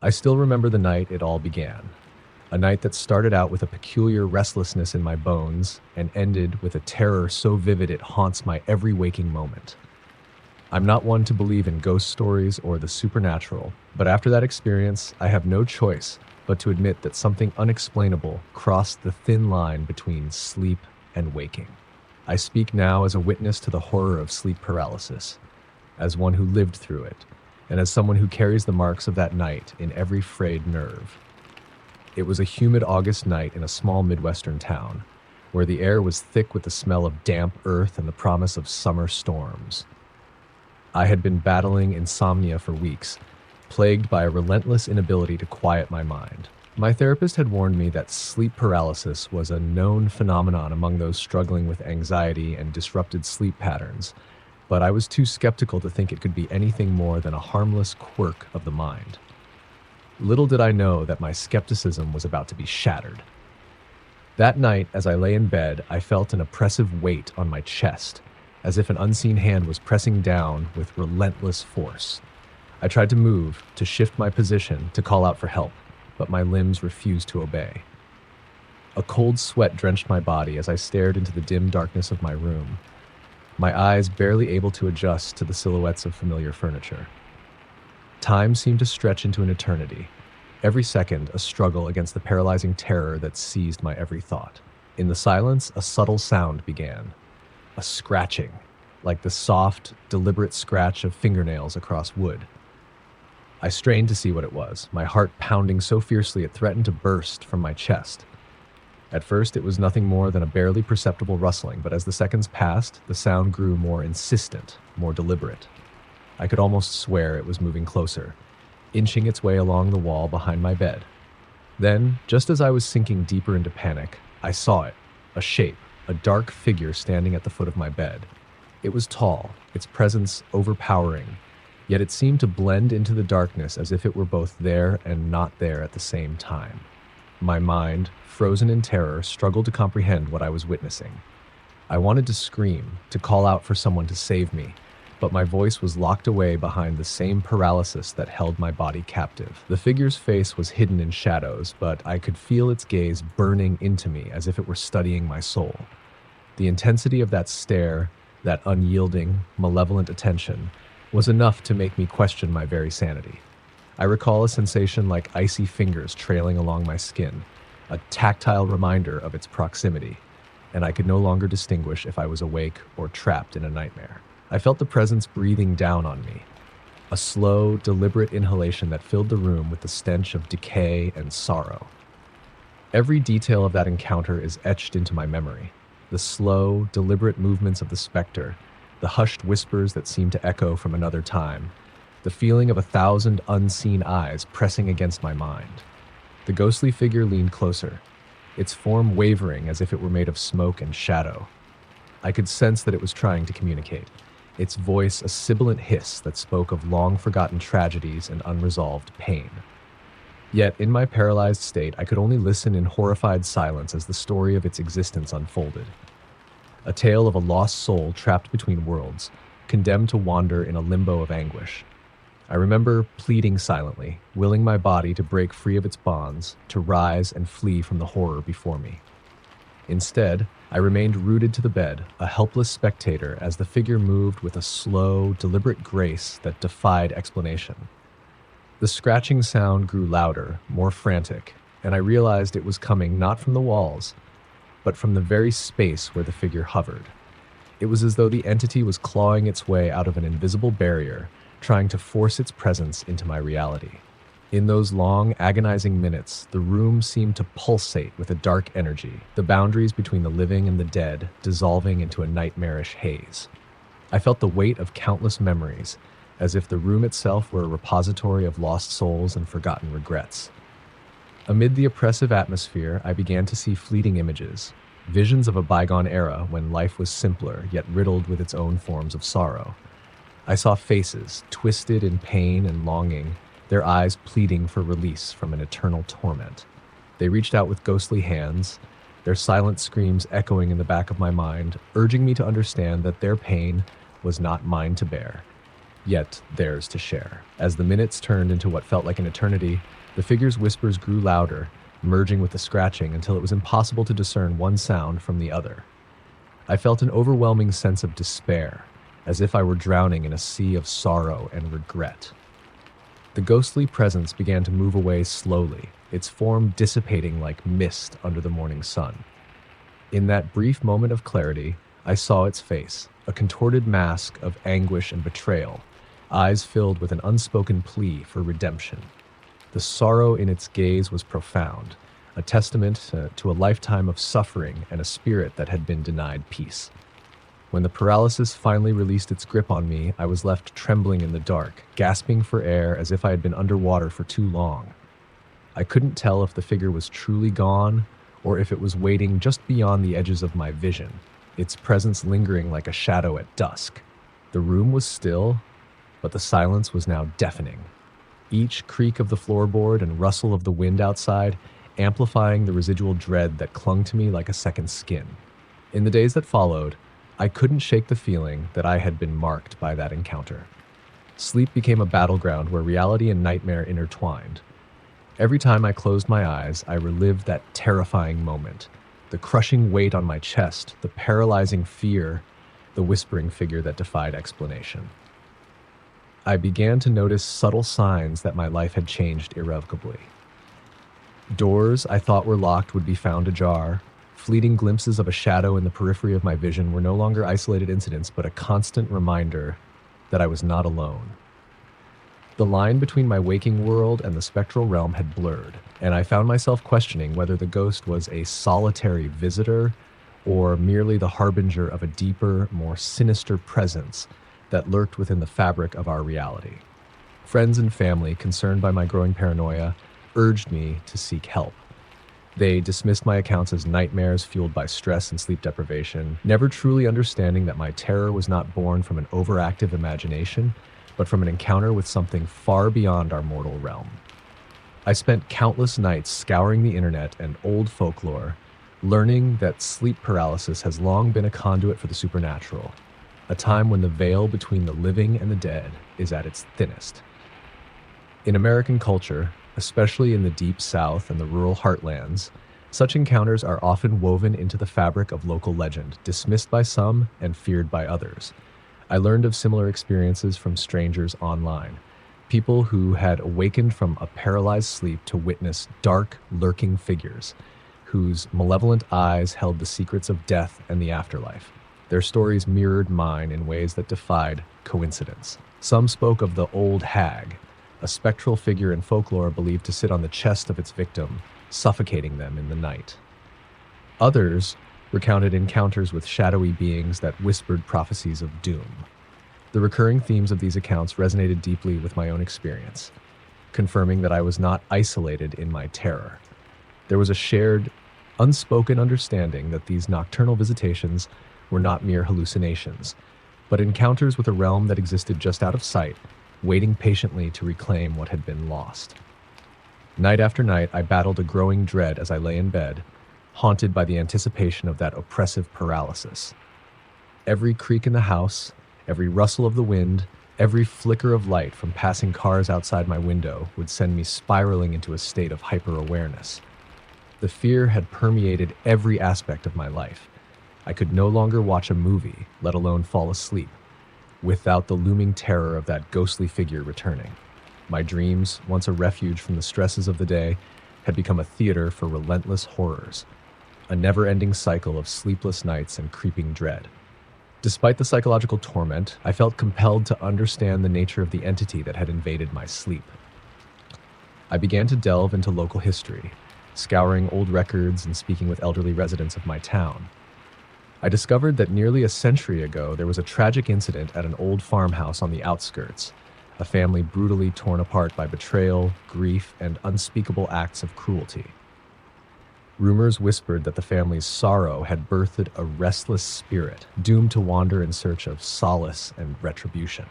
I still remember the night it all began. A night that started out with a peculiar restlessness in my bones and ended with a terror so vivid it haunts my every waking moment. I'm not one to believe in ghost stories or the supernatural, but after that experience, I have no choice but to admit that something unexplainable crossed the thin line between sleep and waking. I speak now as a witness to the horror of sleep paralysis, as one who lived through it, and as someone who carries the marks of that night in every frayed nerve. It was a humid August night in a small Midwestern town, where the air was thick with the smell of damp earth and the promise of summer storms. I had been battling insomnia for weeks, plagued by a relentless inability to quiet my mind. My therapist had warned me that sleep paralysis was a known phenomenon among those struggling with anxiety and disrupted sleep patterns, but I was too skeptical to think it could be anything more than a harmless quirk of the mind. Little did I know that my skepticism was about to be shattered. That night, as I lay in bed, I felt an oppressive weight on my chest, as if an unseen hand was pressing down with relentless force. I tried to move, to shift my position, to call out for help, but my limbs refused to obey. A cold sweat drenched my body as I stared into the dim darkness of my room, my eyes barely able to adjust to the silhouettes of familiar furniture. Time seemed to stretch into an eternity, every second a struggle against the paralyzing terror that seized my every thought. In the silence, a subtle sound began, a scratching, like the soft, deliberate scratch of fingernails across wood. I strained to see what it was, my heart pounding so fiercely it threatened to burst from my chest. At first, it was nothing more than a barely perceptible rustling, but as the seconds passed, the sound grew more insistent, more deliberate. I could almost swear it was moving closer, inching its way along the wall behind my bed. Then, just as I was sinking deeper into panic, I saw it, a shape, a dark figure standing at the foot of my bed. It was tall, its presence overpowering, yet it seemed to blend into the darkness as if it were both there and not there at the same time. My mind, frozen in terror, struggled to comprehend what I was witnessing. I wanted to scream, to call out for someone to save me, but my voice was locked away behind the same paralysis that held my body captive. The figure's face was hidden in shadows, but I could feel its gaze burning into me as if it were studying my soul. The intensity of that stare, that unyielding, malevolent attention, was enough to make me question my very sanity. I recall a sensation like icy fingers trailing along my skin, a tactile reminder of its proximity, and I could no longer distinguish if I was awake or trapped in a nightmare. I felt the presence breathing down on me, a slow, deliberate inhalation that filled the room with the stench of decay and sorrow. Every detail of that encounter is etched into my memory. The slow, deliberate movements of the specter, the hushed whispers that seemed to echo from another time, the feeling of 1,000 unseen eyes pressing against my mind. The ghostly figure leaned closer, its form wavering as if it were made of smoke and shadow. I could sense that it was trying to communicate, its voice a sibilant hiss that spoke of long-forgotten tragedies and unresolved pain. Yet, in my paralyzed state, I could only listen in horrified silence as the story of its existence unfolded. A tale of a lost soul trapped between worlds, condemned to wander in a limbo of anguish. I remember pleading silently, willing my body to break free of its bonds, to rise and flee from the horror before me. Instead, I remained rooted to the bed, a helpless spectator as the figure moved with a slow, deliberate grace that defied explanation. The scratching sound grew louder, more frantic, and I realized it was coming not from the walls, but from the very space where the figure hovered. It was as though the entity was clawing its way out of an invisible barrier, trying to force its presence into my reality. In those long, agonizing minutes, the room seemed to pulsate with a dark energy, the boundaries between the living and the dead dissolving into a nightmarish haze. I felt the weight of countless memories, as if the room itself were a repository of lost souls and forgotten regrets. Amid the oppressive atmosphere, I began to see fleeting images, visions of a bygone era when life was simpler, yet riddled with its own forms of sorrow. I saw faces, twisted in pain and longing, their eyes pleading for release from an eternal torment. They reached out with ghostly hands, their silent screams echoing in the back of my mind, urging me to understand that their pain was not mine to bear. yet theirs to share. As the minutes turned into what felt like an eternity, the figure's whispers grew louder, merging with the scratching until it was impossible to discern one sound from the other. I felt an overwhelming sense of despair, as if I were drowning in a sea of sorrow and regret. The ghostly presence began to move away slowly, its form dissipating like mist under the morning sun. In that brief moment of clarity, I saw its face, a contorted mask of anguish and betrayal, eyes filled with an unspoken plea for redemption. The sorrow in its gaze was profound, a testament to a lifetime of suffering and a spirit that had been denied peace. When the paralysis finally released its grip on me, I was left trembling in the dark, gasping for air as if I had been underwater for too long. I couldn't tell if the figure was truly gone or if it was waiting just beyond the edges of my vision, its presence lingering like a shadow at dusk. The room was still, but the silence was now deafening. Each creak of the floorboard and rustle of the wind outside amplifying the residual dread that clung to me like a second skin. In the days that followed, I couldn't shake the feeling that I had been marked by that encounter. Sleep became a battleground where reality and nightmare intertwined. Every time I closed my eyes, I relived that terrifying moment, the crushing weight on my chest, the paralyzing fear, the whispering figure that defied explanation. I began to notice subtle signs that my life had changed irrevocably. Doors I thought were locked would be found ajar. Fleeting glimpses of a shadow in the periphery of my vision were no longer isolated incidents, but a constant reminder that I was not alone. The line between my waking world and the spectral realm had blurred, and I found myself questioning whether the ghost was a solitary visitor or merely the harbinger of a deeper, more sinister presence that lurked within the fabric of our reality. Friends and family, concerned by my growing paranoia, urged me to seek help. They dismissed my accounts as nightmares fueled by stress and sleep deprivation, never truly understanding that my terror was not born from an overactive imagination, but from an encounter with something far beyond our mortal realm. I spent countless nights scouring the internet and old folklore, learning that sleep paralysis has long been a conduit for the supernatural, a time when the veil between the living and the dead is at its thinnest. In American culture, especially in the deep South and the rural heartlands, such encounters are often woven into the fabric of local legend, dismissed by some and feared by others. I learned of similar experiences from strangers online, people who had awakened from a paralyzed sleep to witness dark, lurking figures, whose malevolent eyes held the secrets of death and the afterlife. Their stories mirrored mine in ways that defied coincidence. Some spoke of the old hag, a spectral figure in folklore believed to sit on the chest of its victim, suffocating them in the night. Others recounted encounters with shadowy beings that whispered prophecies of doom. The recurring themes of these accounts resonated deeply with my own experience, confirming that I was not isolated in my terror. There was a shared, unspoken understanding that these nocturnal visitations were not mere hallucinations, but encounters with a realm that existed just out of sight, waiting patiently to reclaim what had been lost. Night after night, I battled a growing dread as I lay in bed, haunted by the anticipation of that oppressive paralysis. Every creak in the house, every rustle of the wind, every flicker of light from passing cars outside my window would send me spiraling into a state of hyper-awareness. The fear had permeated every aspect of my life. I could no longer watch a movie, let alone fall asleep, without the looming terror of that ghostly figure returning. My dreams, once a refuge from the stresses of the day, had become a theater for relentless horrors, a never-ending cycle of sleepless nights and creeping dread. Despite the psychological torment, I felt compelled to understand the nature of the entity that had invaded my sleep. I began to delve into local history, scouring old records and speaking with elderly residents of my town. I discovered that nearly a century ago there was a tragic incident at an old farmhouse on the outskirts, a family brutally torn apart by betrayal, grief, and unspeakable acts of cruelty. Rumors whispered that the family's sorrow had birthed a restless spirit, doomed to wander in search of solace and retribution.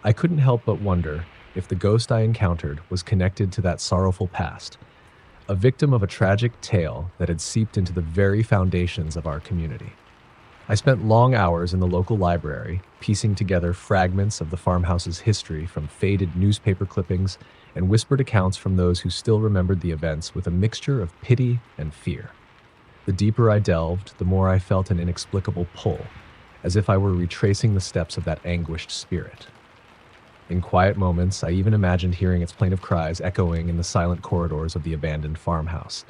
I couldn't help but wonder if the ghost I encountered was connected to that sorrowful past, a victim of a tragic tale that had seeped into the very foundations of our community. I spent long hours in the local library, piecing together fragments of the farmhouse's history from faded newspaper clippings and whispered accounts from those who still remembered the events with a mixture of pity and fear. The deeper I delved, the more I felt an inexplicable pull, as if I were retracing the steps of that anguished spirit. In quiet moments, I even imagined hearing its plaintive cries echoing in the silent corridors of the abandoned farmhouse,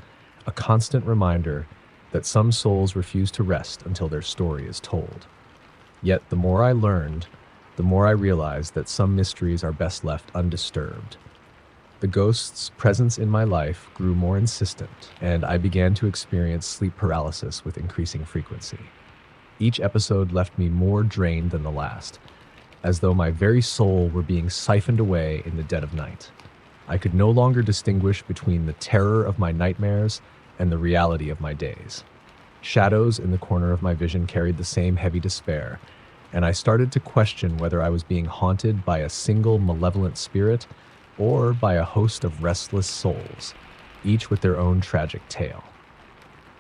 a constant reminder that some souls refuse to rest until their story is told. Yet the more I learned, the more I realized that some mysteries are best left undisturbed. The ghost's presence in my life grew more insistent, and I began to experience sleep paralysis with increasing frequency. Each episode left me more drained than the last, as though my very soul were being siphoned away in the dead of night. I could no longer distinguish between the terror of my nightmares and the reality of my days. Shadows in the corner of my vision carried the same heavy despair, and I started to question whether I was being haunted by a single malevolent spirit or by a host of restless souls, each with their own tragic tale.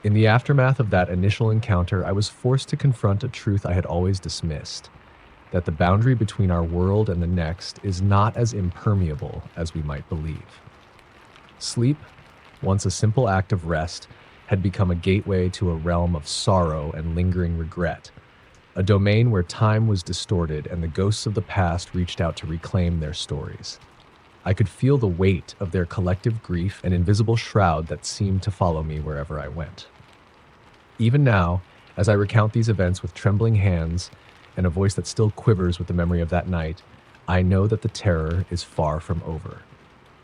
In the aftermath of that initial encounter, I was forced to confront a truth I had always dismissed, that the boundary between our world and the next is not as impermeable as we might believe. Sleep, once a simple act of rest, had become a gateway to a realm of sorrow and lingering regret, a domain where time was distorted and the ghosts of the past reached out to reclaim their stories. I could feel the weight of their collective grief, an invisible shroud that seemed to follow me wherever I went. Even now, as I recount these events with trembling hands and a voice that still quivers with the memory of that night, I know that the terror is far from over.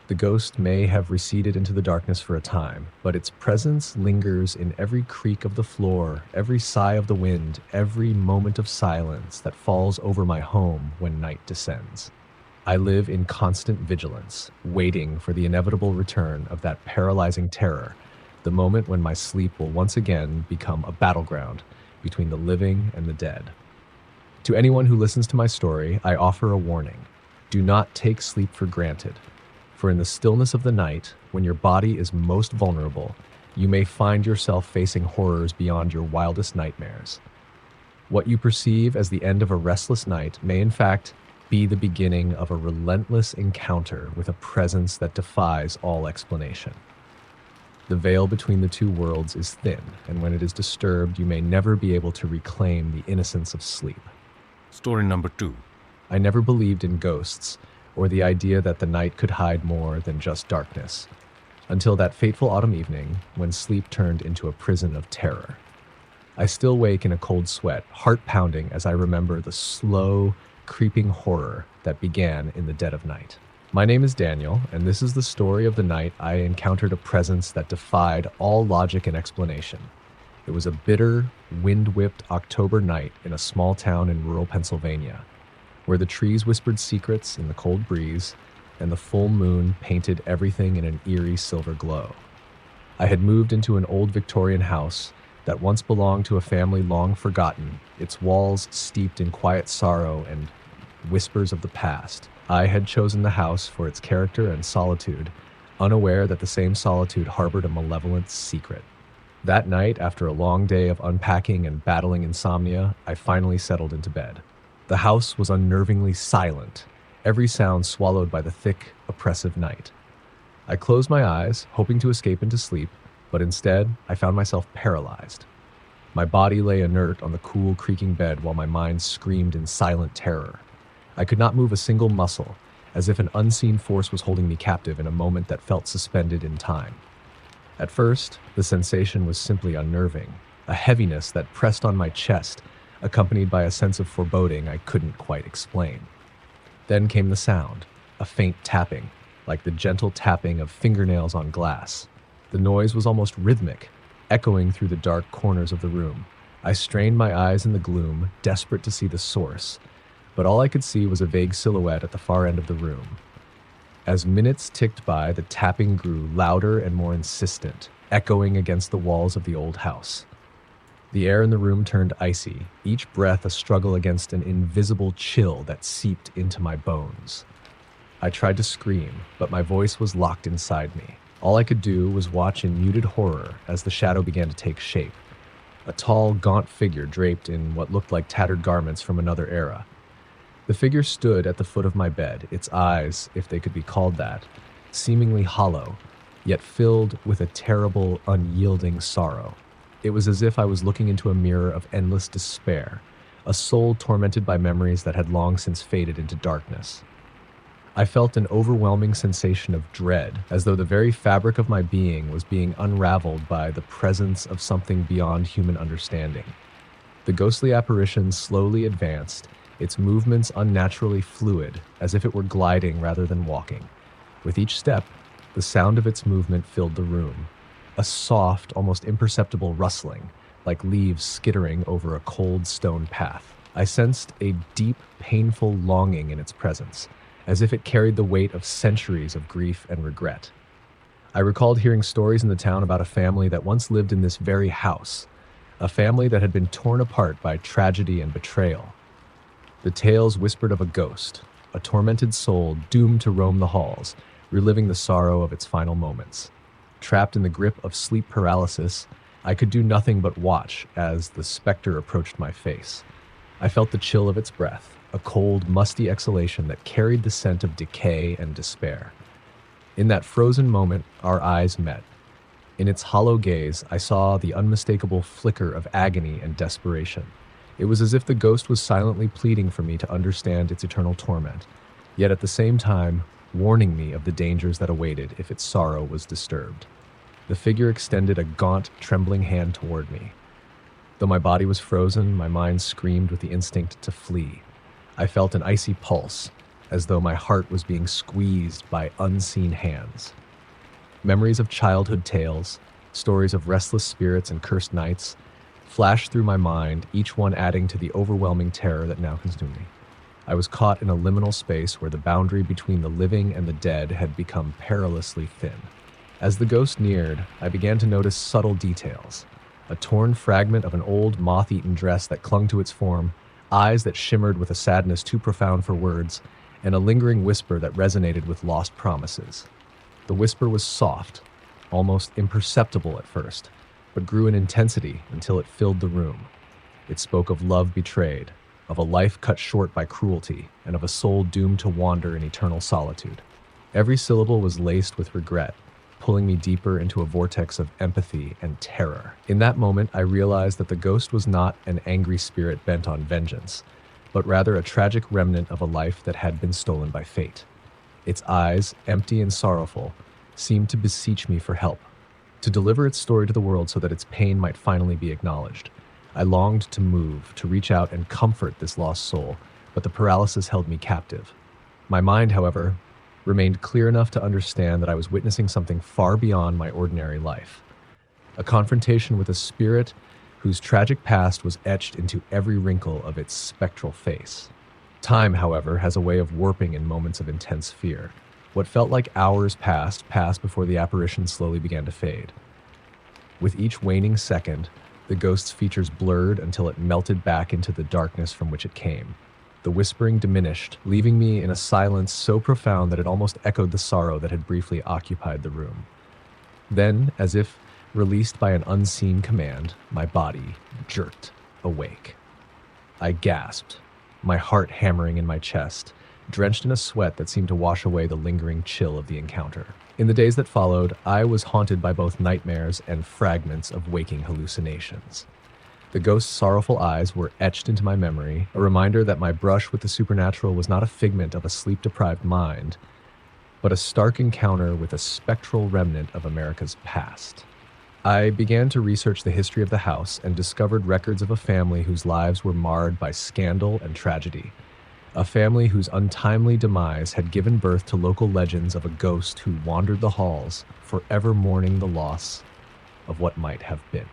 The ghost may have receded into the darkness for a time, but its presence lingers in every creak of the floor, every sigh of the wind, every moment of silence that falls over my home when night descends. I live in constant vigilance, waiting for the inevitable return of that paralyzing terror, the moment when my sleep will once again become a battleground between the living and the dead. To anyone who listens to my story, I offer a warning. Do not take sleep for granted. For in the stillness of the night, when your body is most vulnerable, you may find yourself facing horrors beyond your wildest nightmares. What you perceive as the end of a restless night may in fact be the beginning of a relentless encounter with a presence that defies all explanation. The veil between the two worlds is thin, and when it is disturbed, you may never be able to reclaim the innocence of sleep. Story number 2. I never believed in ghosts, or the idea that the night could hide more than just darkness, until that fateful autumn evening when sleep turned into a prison of terror. I still wake in a cold sweat, heart pounding as I remember the slow, creeping horror that began in the dead of night. My name is Daniel, and this is the story of the night I encountered a presence that defied all logic and explanation. It was a bitter, wind-whipped October night in a small town in rural Pennsylvania, where the trees whispered secrets in the cold breeze, and the full moon painted everything in an eerie silver glow. I had moved into an old Victorian house that once belonged to a family long forgotten, its walls steeped in quiet sorrow and whispers of the past. I had chosen the house for its character and solitude, unaware that the same solitude harbored a malevolent secret. That night, after a long day of unpacking and battling insomnia, I finally settled into bed. The house was unnervingly silent, every sound swallowed by the thick, oppressive night. I closed my eyes, hoping to escape into sleep, but instead, I found myself paralyzed. My body lay inert on the cool, creaking bed while my mind screamed in silent terror. I could not move a single muscle, as if an unseen force was holding me captive in a moment that felt suspended in time. At first, the sensation was simply unnerving, a heaviness that pressed on my chest, accompanied by a sense of foreboding I couldn't quite explain. Then came the sound, a faint tapping, like the gentle tapping of fingernails on glass. The noise was almost rhythmic, echoing through the dark corners of the room. I strained my eyes in the gloom, desperate to see the source, but all I could see was a vague silhouette at the far end of the room. As minutes ticked by, the tapping grew louder and more insistent, echoing against the walls of the old house. The air in the room turned icy, each breath a struggle against an invisible chill that seeped into my bones. I tried to scream, but my voice was locked inside me. All I could do was watch in muted horror as the shadow began to take shape, a tall, gaunt figure draped in what looked like tattered garments from another era. The figure stood at the foot of my bed, its eyes, if they could be called that, seemingly hollow, yet filled with a terrible, unyielding sorrow. It was as if I was looking into a mirror of endless despair, a soul tormented by memories that had long since faded into darkness. I felt an overwhelming sensation of dread, as though the very fabric of my being was being unraveled by the presence of something beyond human understanding. The ghostly apparition slowly advanced, its movements unnaturally fluid, as if it were gliding rather than walking. With each step, the sound of its movement filled the room, a soft, almost imperceptible rustling, like leaves skittering over a cold stone path. I sensed a deep, painful longing in its presence, as if it carried the weight of centuries of grief and regret. I recalled hearing stories in the town about a family that once lived in this very house, a family that had been torn apart by tragedy and betrayal. The tales whispered of a ghost, a tormented soul doomed to roam the halls, reliving the sorrow of its final moments. Trapped in the grip of sleep paralysis, I could do nothing but watch as the specter approached my face. I felt the chill of its breath, a cold, musty exhalation that carried the scent of decay and despair. In that frozen moment, our eyes met. In its hollow gaze, I saw the unmistakable flicker of agony and desperation. It was as if the ghost was silently pleading for me to understand its eternal torment, yet at the same time, warning me of the dangers that awaited if its sorrow was disturbed. The figure extended a gaunt, trembling hand toward me. Though my body was frozen, my mind screamed with the instinct to flee. I felt an icy pulse, as though my heart was being squeezed by unseen hands. Memories of childhood tales, stories of restless spirits and cursed nights, flashed through my mind, each one adding to the overwhelming terror that now consumed me. I was caught in a liminal space where the boundary between the living and the dead had become perilously thin. As the ghost neared, I began to notice subtle details. A torn fragment of an old, moth-eaten dress that clung to its form, eyes that shimmered with a sadness too profound for words, and a lingering whisper that resonated with lost promises. The whisper was soft, almost imperceptible at first, but grew in intensity until it filled the room. It spoke of love betrayed, of a life cut short by cruelty, and of a soul doomed to wander in eternal solitude. Every syllable was laced with regret, pulling me deeper into a vortex of empathy and terror. In that moment, I realized that the ghost was not an angry spirit bent on vengeance, but rather a tragic remnant of a life that had been stolen by fate. Its eyes, empty and sorrowful, seemed to beseech me for help, to deliver its story to the world so that its pain might finally be acknowledged. I longed to move, to reach out and comfort this lost soul, but the paralysis held me captive. My mind, however, remained clear enough to understand that I was witnessing something far beyond my ordinary life. A confrontation with a spirit whose tragic past was etched into every wrinkle of its spectral face. Time, however, has a way of warping in moments of intense fear. What felt like hours passed before the apparition slowly began to fade. With each waning second, the ghost's features blurred until it melted back into the darkness from which it came. The whispering diminished, leaving me in a silence so profound that it almost echoed the sorrow that had briefly occupied the room. Then, as if released by an unseen command, my body jerked awake. I gasped, my heart hammering in my chest, drenched in a sweat that seemed to wash away the lingering chill of the encounter. In the days that followed, I was haunted by both nightmares and fragments of waking hallucinations. The ghost's sorrowful eyes were etched into my memory, a reminder that my brush with the supernatural was not a figment of a sleep-deprived mind, but a stark encounter with a spectral remnant of America's past. I began to research the history of the house and discovered records of a family whose lives were marred by scandal and tragedy. A family whose untimely demise had given birth to local legends of a ghost who wandered the halls, forever mourning the loss of what might have been.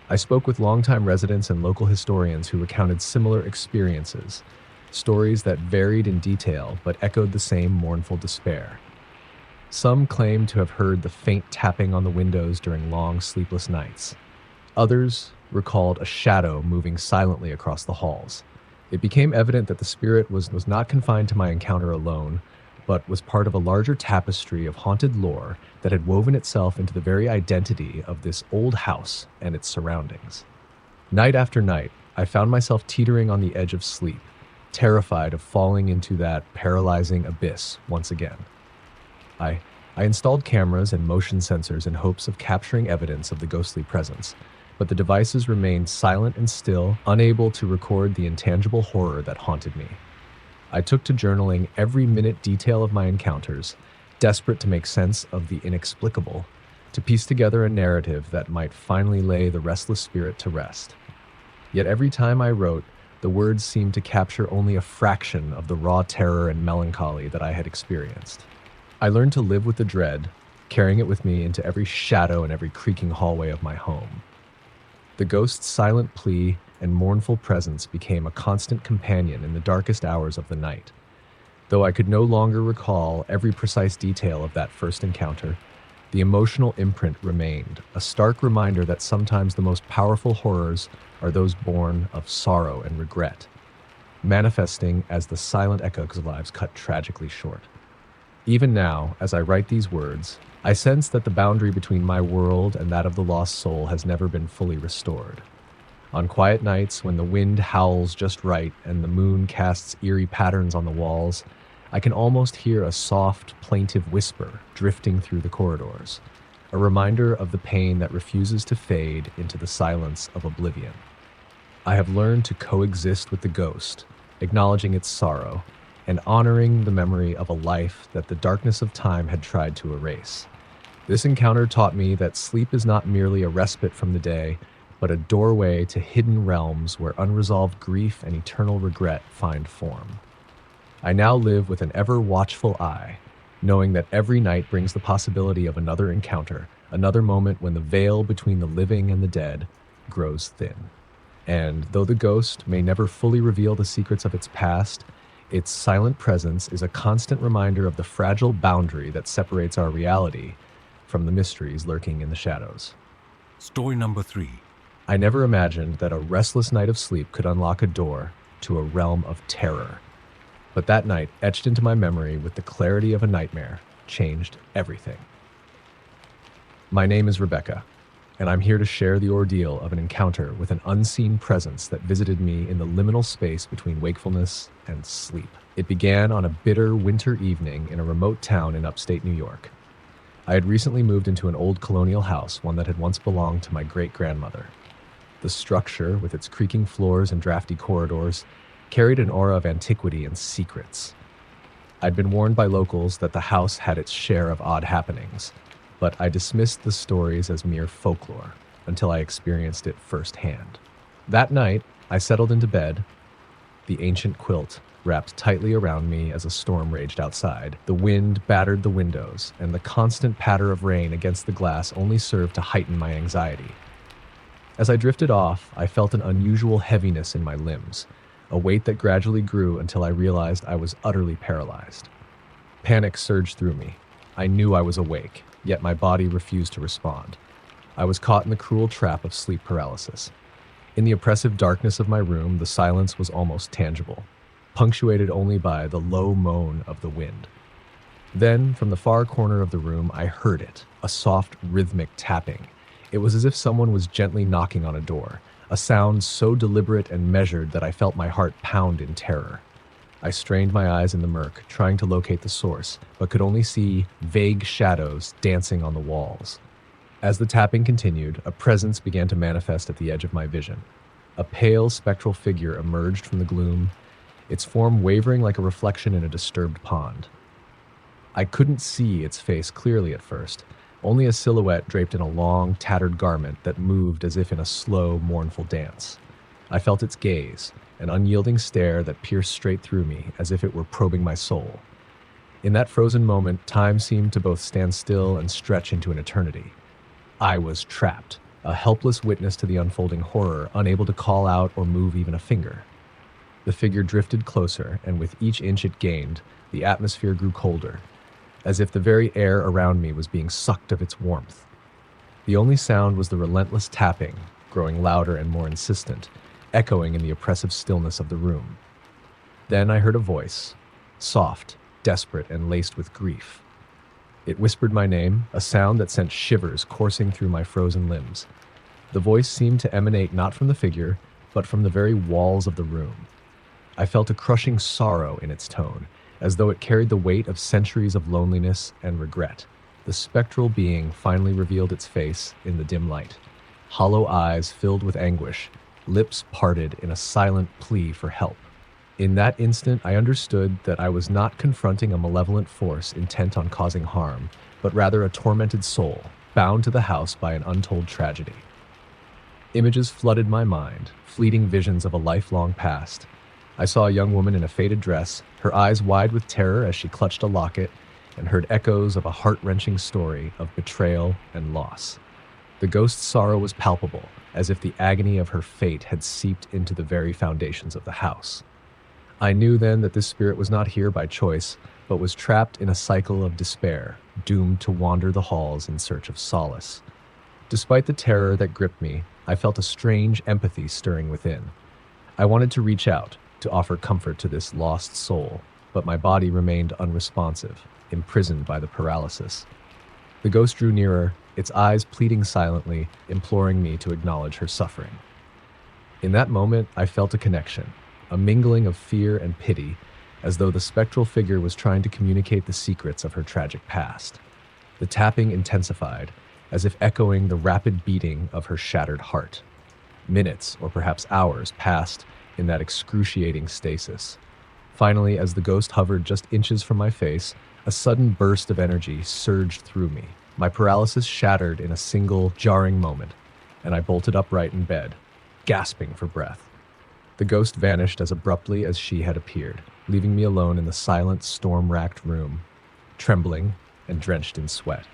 I spoke with longtime residents and local historians who recounted similar experiences, stories that varied in detail but echoed the same mournful despair. Some claimed to have heard the faint tapping on the windows during long, sleepless nights. Others recalled a shadow moving silently across the halls. It became evident that the spirit was not confined to my encounter alone, but was part of a larger tapestry of haunted lore that had woven itself into the very identity of this old house and its surroundings. Night after night, I found myself teetering on the edge of sleep, terrified of falling into that paralyzing abyss once again. I, I installed cameras and motion sensors in hopes of capturing evidence of the ghostly presence, but the devices remained silent and still, unable to record the intangible horror that haunted me. I took to journaling every minute detail of my encounters, desperate to make sense of the inexplicable, to piece together a narrative that might finally lay the restless spirit to rest. Yet every time I wrote, the words seemed to capture only a fraction of the raw terror and melancholy that I had experienced. I learned to live with the dread, carrying it with me into every shadow and every creaking hallway of my home. The ghost's silent plea and mournful presence became a constant companion in the darkest hours of the night. Though I could no longer recall every precise detail of that first encounter, the emotional imprint remained, a stark reminder that sometimes the most powerful horrors are those born of sorrow and regret, manifesting as the silent echoes of lives cut tragically short. Even now, as I write these words, I sense that the boundary between my world and that of the lost soul has never been fully restored. On quiet nights, when the wind howls just right and the moon casts eerie patterns on the walls, I can almost hear a soft, plaintive whisper drifting through the corridors, a reminder of the pain that refuses to fade into the silence of oblivion. I have learned to coexist with the ghost, acknowledging its sorrow, and honoring the memory of a life that the darkness of time had tried to erase. This encounter taught me that sleep is not merely a respite from the day, but a doorway to hidden realms where unresolved grief and eternal regret find form. I now live with an ever-watchful eye, knowing that every night brings the possibility of another encounter, another moment when the veil between the living and the dead grows thin. And though the ghost may never fully reveal the secrets of its past, its silent presence is a constant reminder of the fragile boundary that separates our reality from the mysteries lurking in the shadows. Story number 3. I never imagined that a restless night of sleep could unlock a door to a realm of terror. But that night, etched into my memory with the clarity of a nightmare, changed everything. My name is Rebecca, and I'm here to share the ordeal of an encounter with an unseen presence that visited me in the liminal space between wakefulness and sleep. It began on a bitter winter evening in a remote town in upstate New York. I had recently moved into an old colonial house, one that had once belonged to my great-grandmother. The structure, with its creaking floors and drafty corridors, carried an aura of antiquity and secrets. I'd been warned by locals that the house had its share of odd happenings, but I dismissed the stories as mere folklore until I experienced it firsthand. That night, I settled into bed, the ancient quilt wrapped tightly around me as a storm raged outside. The wind battered the windows, and the constant patter of rain against the glass only served to heighten my anxiety. As I drifted off, I felt an unusual heaviness in my limbs, a weight that gradually grew until I realized I was utterly paralyzed. Panic surged through me. I knew I was awake, yet my body refused to respond. I was caught in the cruel trap of sleep paralysis. In the oppressive darkness of my room, the silence was almost tangible, punctuated only by the low moan of the wind. Then, from the far corner of the room, I heard it, a soft, rhythmic tapping. It was as if someone was gently knocking on a door, a sound so deliberate and measured that I felt my heart pound in terror. I strained my eyes in the murk, trying to locate the source, but could only see vague shadows dancing on the walls. As the tapping continued, a presence began to manifest at the edge of my vision. A pale, spectral figure emerged from the gloom, its form wavering like a reflection in a disturbed pond. I couldn't see its face clearly at first, only a silhouette draped in a long, tattered garment that moved as if in a slow, mournful dance. I felt its gaze, an unyielding stare that pierced straight through me as if it were probing my soul. In that frozen moment, time seemed to both stand still and stretch into an eternity. I was trapped, a helpless witness to the unfolding horror, unable to call out or move even a finger. The figure drifted closer, and with each inch it gained, the atmosphere grew colder, as if the very air around me was being sucked of its warmth. The only sound was the relentless tapping, growing louder and more insistent, echoing in the oppressive stillness of the room. Then I heard a voice, soft, desperate, and laced with grief. It whispered my name, a sound that sent shivers coursing through my frozen limbs. The voice seemed to emanate not from the figure, but from the very walls of the room. I felt a crushing sorrow in its tone, as though it carried the weight of centuries of loneliness and regret. The spectral being finally revealed its face in the dim light. Hollow eyes filled with anguish, lips parted in a silent plea for help. In that instant, I understood that I was not confronting a malevolent force intent on causing harm, but rather a tormented soul, bound to the house by an untold tragedy. Images flooded my mind, fleeting visions of a lifelong past. I saw a young woman in a faded dress, her eyes wide with terror as she clutched a locket, and heard echoes of a heart-wrenching story of betrayal and loss. The ghost's sorrow was palpable, as if the agony of her fate had seeped into the very foundations of the house. I knew then that this spirit was not here by choice, but was trapped in a cycle of despair, doomed to wander the halls in search of solace. Despite the terror that gripped me, I felt a strange empathy stirring within. I wanted to reach out, to offer comfort to this lost soul, but my body remained unresponsive, imprisoned by the paralysis. The ghost drew nearer, its eyes pleading silently, imploring me to acknowledge her suffering. In that moment, I felt a connection, a mingling of fear and pity, as though the spectral figure was trying to communicate the secrets of her tragic past. The tapping intensified, as if echoing the rapid beating of her shattered heart. Minutes, or perhaps hours, passed in that excruciating stasis. Finally, as the ghost hovered just inches from my face, a sudden burst of energy surged through me. My paralysis shattered in a single, jarring moment, and I bolted upright in bed, gasping for breath. The ghost vanished as abruptly as she had appeared, leaving me alone in the silent, storm-racked room, trembling and drenched in sweat.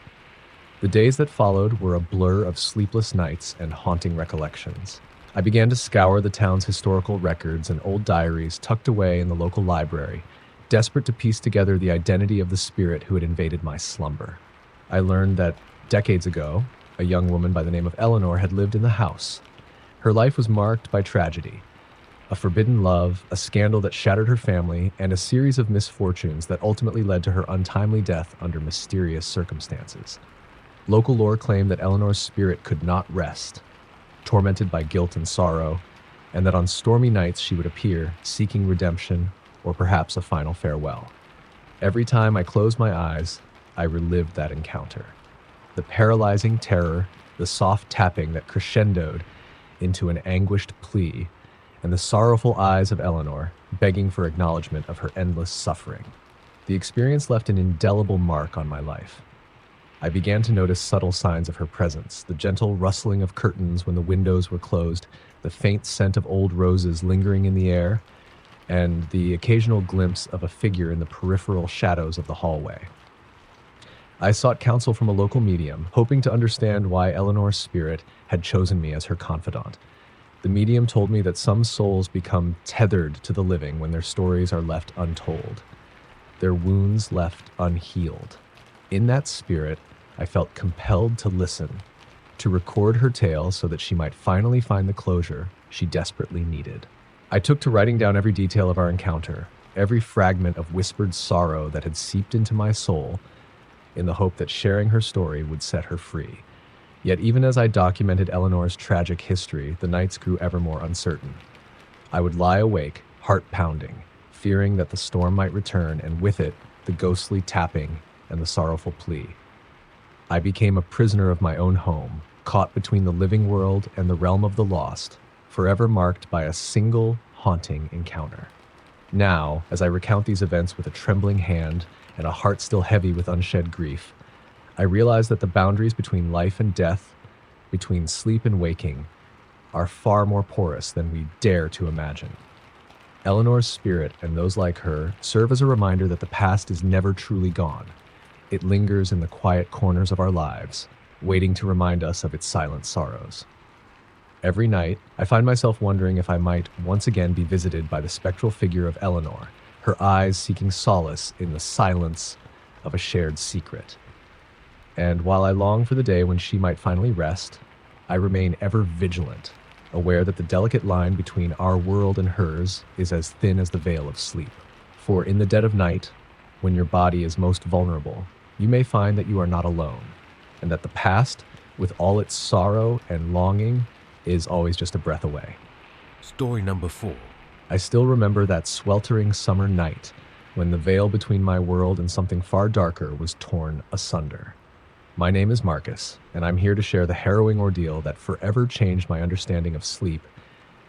The days that followed were a blur of sleepless nights and haunting recollections. I began to scour the town's historical records and old diaries tucked away in the local library, desperate to piece together the identity of the spirit who had invaded my slumber. I learned that, decades ago, a young woman by the name of Eleanor had lived in the house. Her life was marked by tragedy, a forbidden love, a scandal that shattered her family, and a series of misfortunes that ultimately led to her untimely death under mysterious circumstances. Local lore claimed that Eleanor's spirit could not rest, tormented by guilt and sorrow, and that on stormy nights she would appear, seeking redemption or perhaps a final farewell. Every time I closed my eyes, I relived that encounter. The paralyzing terror, the soft tapping that crescendoed into an anguished plea, and the sorrowful eyes of Eleanor, begging for acknowledgement of her endless suffering. The experience left an indelible mark on my life. I began to notice subtle signs of her presence, the gentle rustling of curtains when the windows were closed, the faint scent of old roses lingering in the air, and the occasional glimpse of a figure in the peripheral shadows of the hallway. I sought counsel from a local medium, hoping to understand why Eleanor's spirit had chosen me as her confidant. The medium told me that some souls become tethered to the living when their stories are left untold, their wounds left unhealed. In that spirit, I felt compelled to listen, to record her tale so that she might finally find the closure she desperately needed. I took to writing down every detail of our encounter, every fragment of whispered sorrow that had seeped into my soul, in the hope that sharing her story would set her free. Yet even as I documented Eleanor's tragic history, the nights grew ever more uncertain. I would lie awake, heart pounding, fearing that the storm might return, and with it, the ghostly tapping and the sorrowful plea. I became a prisoner of my own home, caught between the living world and the realm of the lost, forever marked by a single haunting encounter. Now, as I recount these events with a trembling hand and a heart still heavy with unshed grief, I realize that the boundaries between life and death, between sleep and waking, are far more porous than we dare to imagine. Eleanor's spirit and those like her serve as a reminder that the past is never truly gone. It lingers in the quiet corners of our lives, waiting to remind us of its silent sorrows. Every night, I find myself wondering if I might once again be visited by the spectral figure of Eleanor, her eyes seeking solace in the silence of a shared secret. And while I long for the day when she might finally rest, I remain ever vigilant, aware that the delicate line between our world and hers is as thin as the veil of sleep. For in the dead of night, when your body is most vulnerable, you may find that you are not alone, and that the past, with all its sorrow and longing, is always just a breath away. Story number 4. I still remember that sweltering summer night when the veil between my world and something far darker was torn asunder. My name is Marcus, and I'm here to share the harrowing ordeal that forever changed my understanding of sleep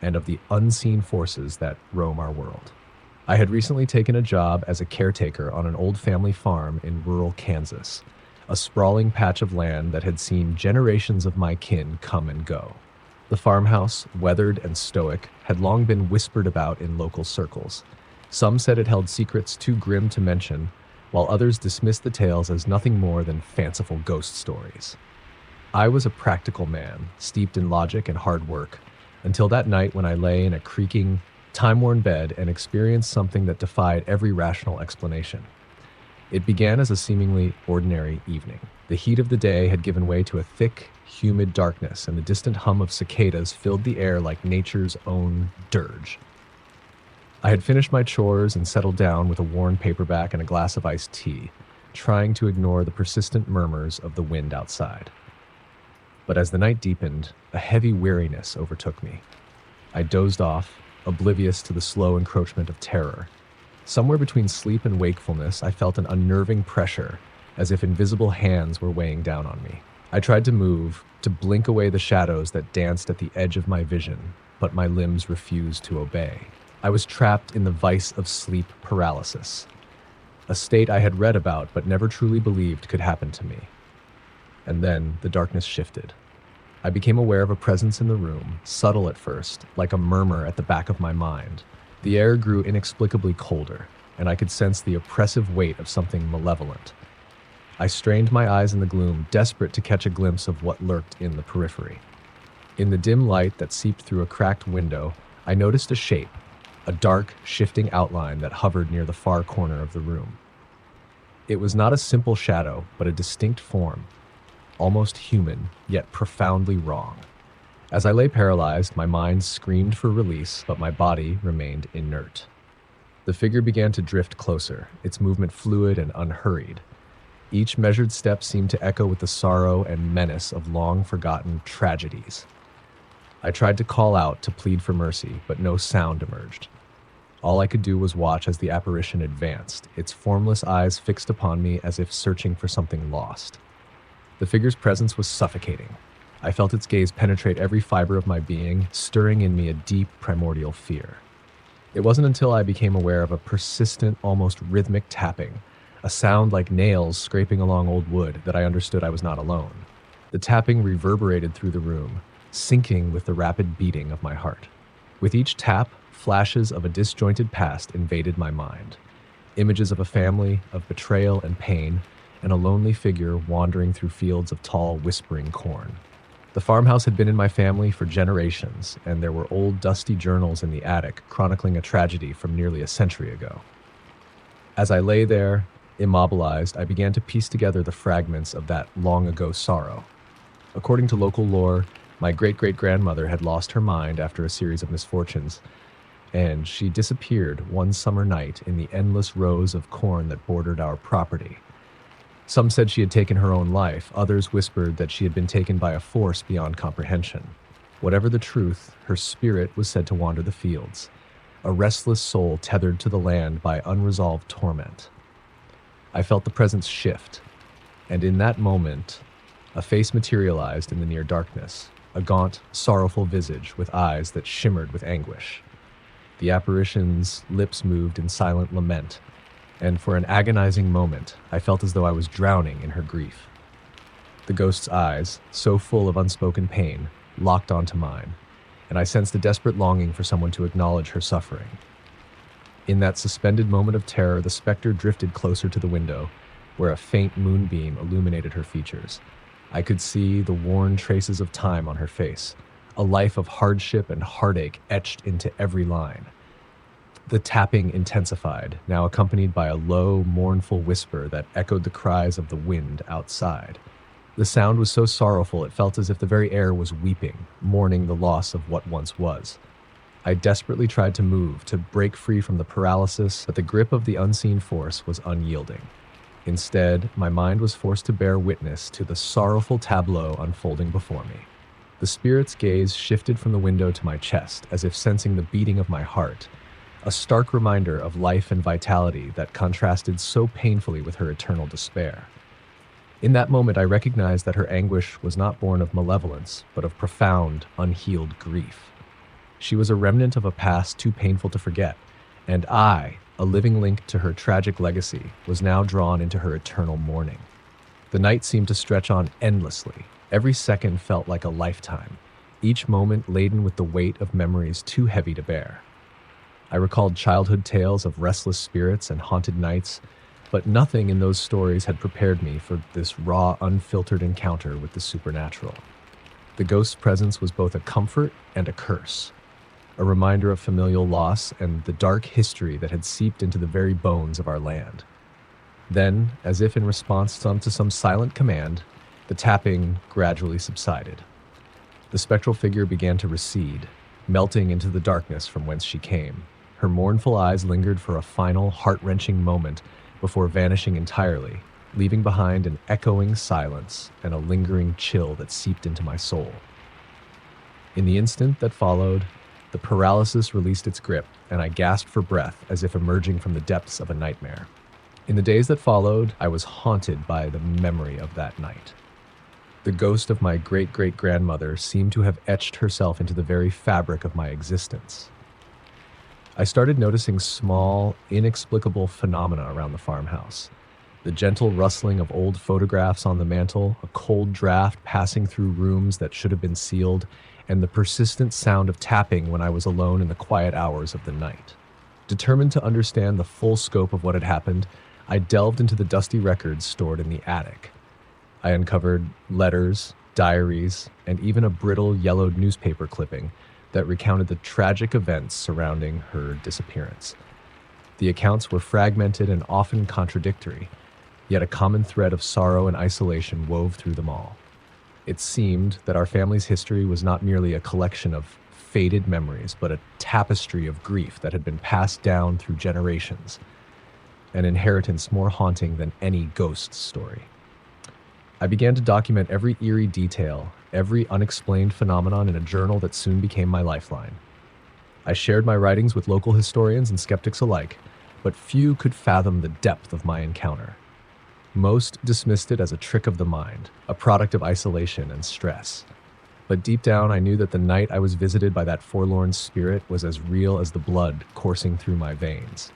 and of the unseen forces that roam our world. I had recently taken a job as a caretaker on an old family farm in rural Kansas, a sprawling patch of land that had seen generations of my kin come and go. The farmhouse, weathered and stoic, had long been whispered about in local circles. Some said it held secrets too grim to mention, while others dismissed the tales as nothing more than fanciful ghost stories. I was a practical man, steeped in logic and hard work, until that night when I lay in a creaking, time-worn bed and experienced something that defied every rational explanation. It began as a seemingly ordinary evening. The heat of the day had given way to a thick, humid darkness, and the distant hum of cicadas filled the air like nature's own dirge. I had finished my chores and settled down with a worn paperback and a glass of iced tea, trying to ignore the persistent murmurs of the wind outside. But as the night deepened, a heavy weariness overtook me. I dozed off, oblivious to the slow encroachment of terror. Somewhere between sleep and wakefulness, I felt an unnerving pressure, as if invisible hands were weighing down on me. I tried to move, to blink away the shadows that danced at the edge of my vision, but my limbs refused to obey. I was trapped in the vice of sleep paralysis, a state I had read about but never truly believed could happen to me. And then the darkness shifted. I became aware of a presence in the room, subtle at first, like a murmur at the back of my mind. The air grew inexplicably colder, and I could sense the oppressive weight of something malevolent. I strained my eyes in the gloom, desperate to catch a glimpse of what lurked in the periphery. In the dim light that seeped through a cracked window, I noticed a shape, a dark, shifting outline that hovered near the far corner of the room. It was not a simple shadow, but a distinct form, almost human, yet profoundly wrong. As I lay paralyzed, my mind screamed for release, but my body remained inert. The figure began to drift closer, its movement fluid and unhurried. Each measured step seemed to echo with the sorrow and menace of long-forgotten tragedies. I tried to call out to plead for mercy, but no sound emerged. All I could do was watch as the apparition advanced, its formless eyes fixed upon me as if searching for something lost. The figure's presence was suffocating. I felt its gaze penetrate every fiber of my being, stirring in me a deep, primordial fear. It wasn't until I became aware of a persistent, almost rhythmic tapping, a sound like nails scraping along old wood, that I understood I was not alone. The tapping reverberated through the room, syncing with the rapid beating of my heart. With each tap, flashes of a disjointed past invaded my mind. Images of a family, of betrayal and pain, and a lonely figure wandering through fields of tall, whispering corn. The farmhouse had been in my family for generations, and there were old, dusty journals in the attic chronicling a tragedy from nearly a century ago. As I lay there, immobilized, I began to piece together the fragments of that long-ago sorrow. According to local lore, my great-great-grandmother had lost her mind after a series of misfortunes, and she disappeared one summer night in the endless rows of corn that bordered our property. Some said she had taken her own life, others whispered that she had been taken by a force beyond comprehension. Whatever the truth, her spirit was said to wander the fields, a restless soul tethered to the land by unresolved torment. I felt the presence shift, and in that moment, a face materialized in the near darkness, a gaunt, sorrowful visage with eyes that shimmered with anguish. The apparition's lips moved in silent lament, and for an agonizing moment, I felt as though I was drowning in her grief. The ghost's eyes, so full of unspoken pain, locked onto mine, and I sensed a desperate longing for someone to acknowledge her suffering. In that suspended moment of terror, the specter drifted closer to the window, where a faint moonbeam illuminated her features. I could see the worn traces of time on her face, a life of hardship and heartache etched into every line. The tapping intensified, now accompanied by a low, mournful whisper that echoed the cries of the wind outside. The sound was so sorrowful it felt as if the very air was weeping, mourning the loss of what once was. I desperately tried to move, to break free from the paralysis, but the grip of the unseen force was unyielding. Instead, my mind was forced to bear witness to the sorrowful tableau unfolding before me. The spirit's gaze shifted from the window to my chest, as if sensing the beating of my heart, a stark reminder of life and vitality that contrasted so painfully with her eternal despair. In that moment, I recognized that her anguish was not born of malevolence, but of profound, unhealed grief. She was a remnant of a past too painful to forget, and I, a living link to her tragic legacy, was now drawn into her eternal mourning. The night seemed to stretch on endlessly. Every second felt like a lifetime, each moment laden with the weight of memories too heavy to bear. I recalled childhood tales of restless spirits and haunted nights, but nothing in those stories had prepared me for this raw, unfiltered encounter with the supernatural. The ghost's presence was both a comfort and a curse, a reminder of familial loss and the dark history that had seeped into the very bones of our land. Then, as if in response to some silent command, the tapping gradually subsided. The spectral figure began to recede, melting into the darkness from whence she came. Her mournful eyes lingered for a final, heart-wrenching moment before vanishing entirely, leaving behind an echoing silence and a lingering chill that seeped into my soul. In the instant that followed, the paralysis released its grip, and I gasped for breath as if emerging from the depths of a nightmare. In the days that followed, I was haunted by the memory of that night. The ghost of my great-great-grandmother seemed to have etched herself into the very fabric of my existence. I started noticing small, inexplicable phenomena around the farmhouse. The gentle rustling of old photographs on the mantel, a cold draft passing through rooms that should have been sealed, and the persistent sound of tapping when I was alone in the quiet hours of the night. Determined to understand the full scope of what had happened, I delved into the dusty records stored in the attic. I uncovered letters, diaries, and even a brittle, yellowed newspaper clipping that recounted the tragic events surrounding her disappearance. The accounts were fragmented and often contradictory, yet a common thread of sorrow and isolation wove through them all. It seemed that our family's history was not merely a collection of faded memories, but a tapestry of grief that had been passed down through generations, an inheritance more haunting than any ghost story. I began to document every eerie detail, every unexplained phenomenon in a journal that soon became my lifeline. I shared my writings with local historians and skeptics alike, but few could fathom the depth of my encounter. Most dismissed it as a trick of the mind, a product of isolation and stress. But deep down, I knew that the night I was visited by that forlorn spirit was as real as the blood coursing through my veins.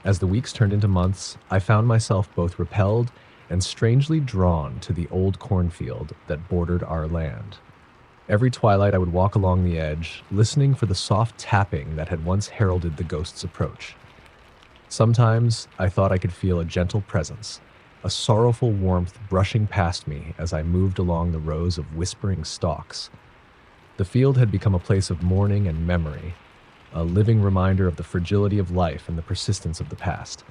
As the weeks turned into months, I found myself both repelled and strangely drawn to the old cornfield that bordered our land. Every twilight I would walk along the edge, listening for the soft tapping that had once heralded the ghost's approach. Sometimes I thought I could feel a gentle presence, a sorrowful warmth brushing past me as I moved along the rows of whispering stalks. The field had become a place of mourning and memory, a living reminder of the fragility of life and the persistence of the past.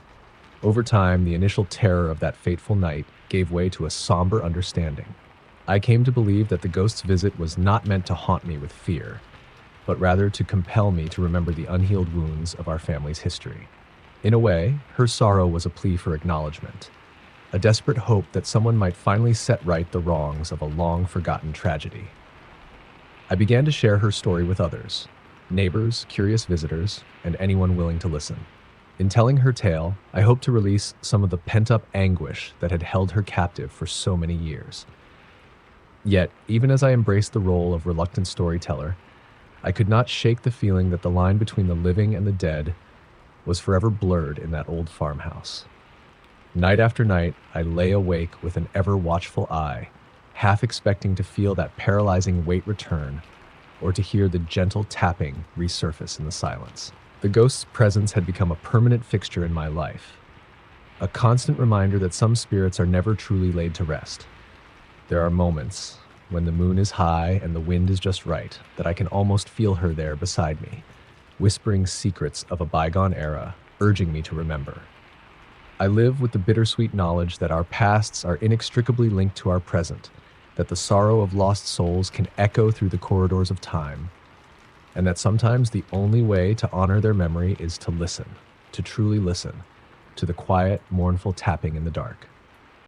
Over time, the initial terror of that fateful night gave way to a somber understanding. I came to believe that the ghost's visit was not meant to haunt me with fear, but rather to compel me to remember the unhealed wounds of our family's history. In a way, her sorrow was a plea for acknowledgement, a desperate hope that someone might finally set right the wrongs of a long-forgotten tragedy. I began to share her story with others, neighbors, curious visitors, and anyone willing to listen. In telling her tale, I hoped to release some of the pent-up anguish that had held her captive for so many years. Yet, even as I embraced the role of reluctant storyteller, I could not shake the feeling that the line between the living and the dead was forever blurred in that old farmhouse. Night after night, I lay awake with an ever-watchful eye, half expecting to feel that paralyzing weight return or to hear the gentle tapping resurface in the silence. The ghost's presence had become a permanent fixture in my life, a constant reminder that some spirits are never truly laid to rest. There are moments, when the moon is high and the wind is just right, that I can almost feel her there beside me, whispering secrets of a bygone era, urging me to remember. I live with the bittersweet knowledge that our pasts are inextricably linked to our present, that the sorrow of lost souls can echo through the corridors of time, and that sometimes the only way to honor their memory is to listen, to truly listen, to the quiet, mournful tapping in the dark.